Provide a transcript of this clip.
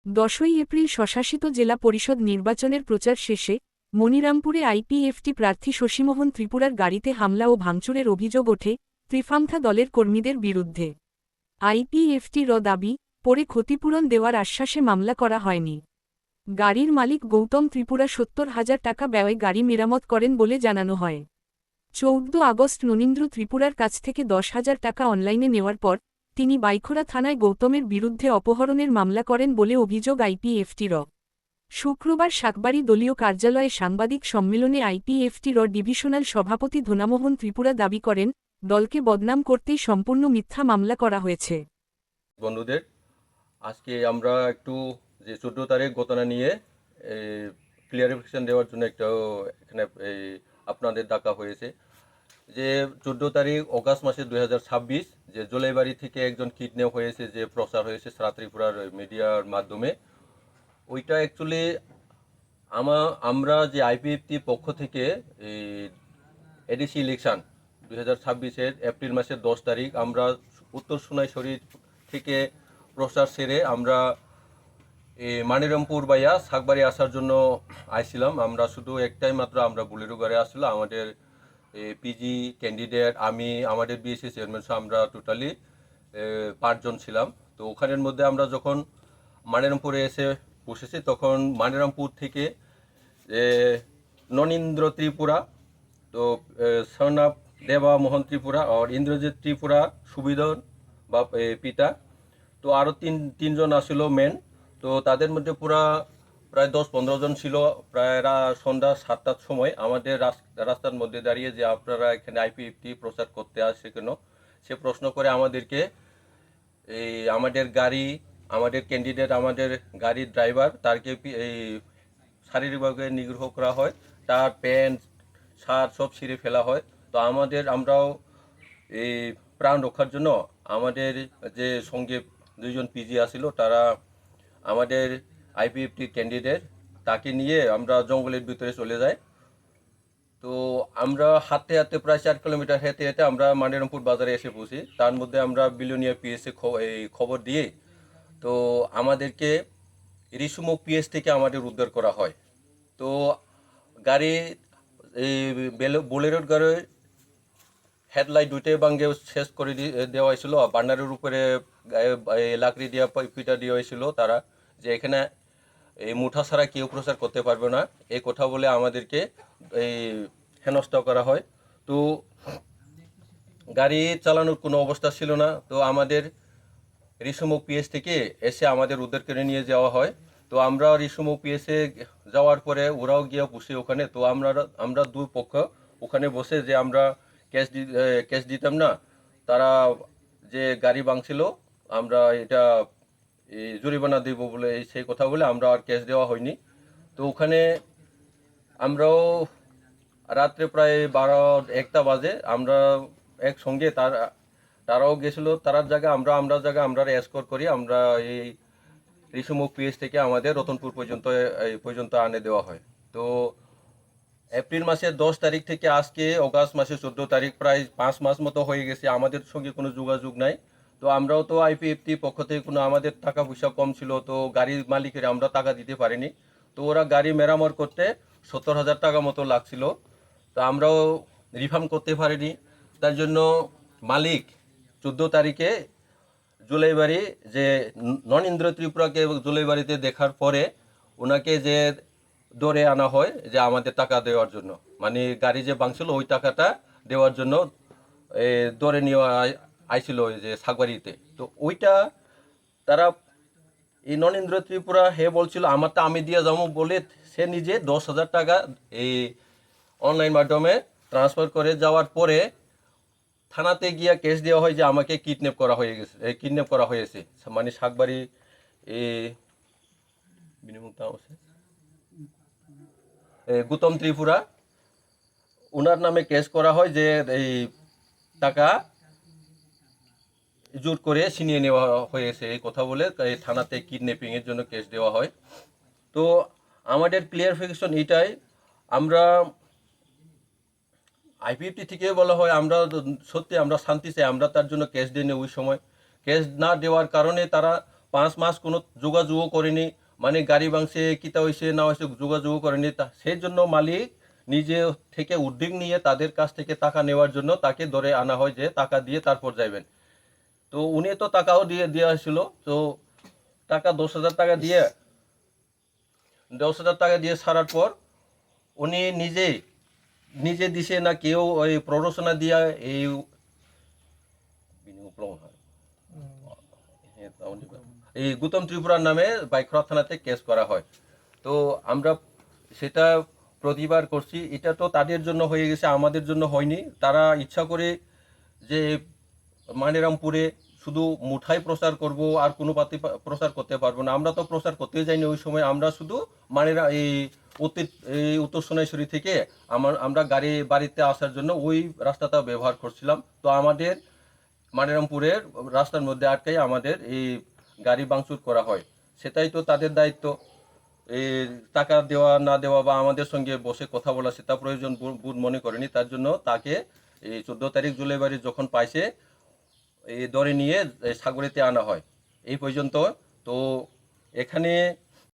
10ই April স্বশাসিত জেলা পরিষদ নির্বাচনের প্রচার শেষে মনিরামপুরে আইপিএফটি প্রার্থী শশীমোহন ত্রিপুরার গাড়িতে হামলা ও ভাঙচুরের অভিযোগ ওঠে ত্রিফাংথা দলের কর্মীদের বিরুদ্ধে। আইপিএফটির দাবি, পরে ক্ষতিপূরণ দেওয়ার আশ্বাসে মামলা করা হয়নি। গাড়ির মালিক গৌতম ত্রিপুরা ৭০,০০০ টাকা ব্যয়ে গাড়ি মেরামত করেন বলে জানানো হয়। ১৪ আগস্ট ননীন্দ্র ত্রিপুরার কাছ থেকে ১০,০০০ টাকা অনলাইনে নেওয়ার পর তিনি বাইখোরা থানায় গৌতমের বিরুদ্ধে অপহরণের মামলা করেন বলে অভিযোগ আইপিএফটির। শুক্রবার শাকবাড়ি দলীয় কার্যালয়ে সাংবাদিক সম্মেলনে আইপিএফটির ডিভিশনাল সভাপতি ধনামোহন ত্রিপুরা দাবি করেন, দলকে বদনাম করতেই সম্পূর্ণ মিথ্যা মামলা করা হয়েছে। বন্ধুদের আজকে আমরা একটু যে 14 তারিখ ঘটনা নিয়ে ক্লিয়ারিফিকেশন দেওয়ার জন্য একটা এখানে আপনাদের ডাকা হয়েছে। যে 14 তারিখ অগাস্ট মাসে 2026 যে জোলাইবাড়ি থেকে একজন কিডন্যাপ হয়েছে, যে প্রচার হয়েছে সারা ত্রিপুরার মিডিয়ার মাধ্যমে, ওইটা অ্যাকচুয়ালি আমরা যে আইপিএফটি পক্ষ থেকে এই এডিসি ইলেকশন 2026-এর এপ্রিল মাসের 10 তারিখ আমরা উত্তর সোনাইছড়ি থেকে প্রচার সেরে আমরা মানিরামপুর বাইয়া শাকবাড়ি আসার জন্য আইছিলাম। আমরা শুধু একটাই মাত্র আমরা বুলেরো গাড়ি আসছিলাম। আমাদের পিজি ক্যান্ডিডেট, আমি, আমাদের বিএসসি চেয়ারম্যান সহ আমরা টোটালি 5 জন ছিলাম। তো ওখানের মধ্যে আমরা যখন মানিরামপুরে এসে বসেছি তখন মানিরামপুর থেকে ননীন্দ্র ত্রিপুরা, তো সর্নাব দেবা মোহন ত্রিপুরা আর ইন্দ্রজিৎ ত্রিপুরা সুবিধন বা পিতা, তো আরও তিনজন আসছিল মেন। তো তাদের মধ্যে প্রায় 10-15 জন ছিল। প্রায় সন্ধ্যা 7টার সময় আমাদের রাস্তার মধ্যে দাঁড়িয়ে যে আপনারা এখানে আইপিএফটি প্রচার করতে আসছে কেন, সে প্রশ্ন করে আমাদেরকে আমাদের গাড়ি, আমাদের ক্যান্ডিডেট, আমাদের গাড়ির ড্রাইভার তারকে শারীরিকভাবে নিগ্রহ করা হয়, তার প্যান্ট শার্ট সব ছিঁড়ে ফেলা হয়। তো আমরাও এই প্রাণ রক্ষার জন্য আমাদের যে সঙ্গে 2 জন পিজি আসছিল, তারা আমাদের আইপিএফটি ক্যান্ডিডেট তাকে নিয়ে আমরা জঙ্গলের ভিতরে চলে যাই। তো আমরা হাঁটতে হাঁটতে প্রায় 4 কিলোমিটার হেঁটে হেঁটে আমরা মানিরামপুর বাজারে এসে পৌঁছি। তার মধ্যে আমরা বিলোনিয়া পিএসে খবর দিয়ে তো আমাদেরকে রিসুমুখ পিএস থেকে আমাদের উদ্ধার করা হয়। তো গাড়ি বোলেরোর গাড়ির হেডলাইট দুইটাই ভাঙে শেষ করে দেওয়া হয়েছিল। বান্ডারের উপরে লাকড়ি দিয়া পিটা দেওয়া হয়েছিল তারা, যে এখানে এই মুঠা ছাড়া কেউ প্রচার করতে পারবে না, এই কথা বলে আমাদেরকে হেনস্থা করা হয়। তো গাড়ি চালানোর কোনো অবস্থা ছিল না। তো আমাদের রিসুমুখ পিএস থেকে এসে আমাদের উদ্ধার করে নিয়ে যাওয়া হয়। তো আমরা রিসুমুখ পিএসে যাওয়ার পরে ওরাও গিয়ে বসে ওখানে। তো আমরা দুই পক্ষ ওখানে বসে যে আমরা ক্যাশ দিতাম না, তারা যে গাড়ি ভাঙছিল আমরা এটা জরিমানা দেব বলে সেই কথা বলে আমরা আর ক্যাশ দেওয়া হয়নি। তো ওখানে আমরাও রাত্রে প্রায় 12-1টা বাজে আমরা একসঙ্গে তারাও গেছিলো তারার জায়গা, আমরা জায়গা আমরা এসকর্ট করি। আমরা এই রিসুমুখ পিএস থেকে আমাদের রতনপুর পর্যন্ত আনে দেওয়া হয়। তো এপ্রিল মাসের 10 তারিখ থেকে আজকে অগাস্ট মাসের 14 তারিখ, প্রায় 5 মাস মতো হয়ে গেছে, আমাদের সঙ্গে কোনো যোগাযোগ নাই। তো আমরাও তো আইপিএফটি পক্ষ থেকে কোনো আমাদের টাকা পয়সা কম ছিল, তো গাড়ির মালিকের আমরা টাকা দিতে পারিনি। তো ওরা গাড়ি মেরামত করতে 70,000 টাকা মতো লাগছিল, তো আমরাও রিফান্ড করতে পারিনি। তার জন্য মালিক 14 তারিখে জুলাইবাড়ি যে ননীন্দ্র ত্রিপুরাকে জুলাইবাড়িতে দেখার পরে ওনাকে যে ধরে আনা হয় যে আমাদের টাকা দেওয়ার জন্য, মানে গাড়ি যে ভাঙছিল ওই টাকাটা দেওয়ার জন্য ধরে নিয়ে আইছিল যে শাকবাড়িতে। তো ওইটা তারা এই ননীন্দ্র ত্রিপুরা বলছিল আমারটা আমি দিয়ে যাবো বলে সে নিজে 10,000 টাকা এই অনলাইন মাধ্যমে ট্রান্সফার করে যাওয়ার পরে থানাতে গিয়ে কেস দেওয়া হয় যে আমাকে কিডন্যাপ করা হয়েছে। মানে শাকবাড়ি গৌতম ত্রিপুরা ওনার নামে কেস করা হয় যে এই টাকা জোর করে ছিনিয়ে নেওয়া হয়েছে এই কথা বলে থানাতে কিডন্যাপিংয়ের জন্য কেস দেওয়া হয়। তো আমাদের ক্লিয়ারিফিকেশন এটাই, আমরা আইপিএফটি থেকে বলা হয় আমরা সত্যি আমরা শান্তি চাই, আমরা তার জন্য কেস দিইনি। ওই সময় কেস না দেওয়ার কারণে তারা 5 মাস কোনো যোগাযোগও করেনি, মানে গাড়ি ভাঙছে কিতা হয়েছে না হয়েছে যোগাযোগও করেনি। সেই জন্য মালিক নিজে থেকে উদ্যোগ নিয়ে তাদের কাছ থেকে টাকা নেওয়ার জন্য তাকে ধরে আনা হয় যে টাকা দিয়ে তারপর যাবেন। তো উনি তো টাকাও দিয়ে দেওয়া হয়েছিল। তো টাকা 10,000 টাকা দিয়ে 10,000 টাকা দিয়ে ছাড়ার পর উনি নিজে নিজে দিছে না কেউ ওই প্ররোচনা দিয়া এই এই গৌতম ত্রিপুরার নামে বাইখরা থানাতে কেস করা হয়। তো আমরা সেটা প্রতিবার করছি। এটা তো তাদের জন্য হয়ে গেছে, আমাদের জন্য হয়নি। তারা ইচ্ছা করে যে মানিরামপুরে শুধু মুঠাই প্রচার করব আর কোনো পাতি প্রচার করতে পারবো না। আমরা তো প্রচার করতে যাইনি ওই সময়। আমরা শুধু এই উত্তর সোনাইছড়ি থেকে আমরা বাড়িতে আসার জন্য ওই রাস্তাটা ব্যবহার করছিলাম। তো আমাদের মানিরামপুরের রাস্তার মধ্যে আটকাই আমাদের এই গাড়ি ভাঙচুর করা হয়। সেটাই তো তাদের দায়িত্ব। এই টাকা দেওয়া না দেওয়া বা আমাদের সঙ্গে বসে কথা বলা সেটা প্রয়োজন বোধ মনে করেনি। তার জন্য তাকে এই 14 তারিখ জুলাইবাড়ি যখন পাইছে এই ধরে নিয়ে সাগরেতে আনা হয় এই পর্যন্ত। তো এখানে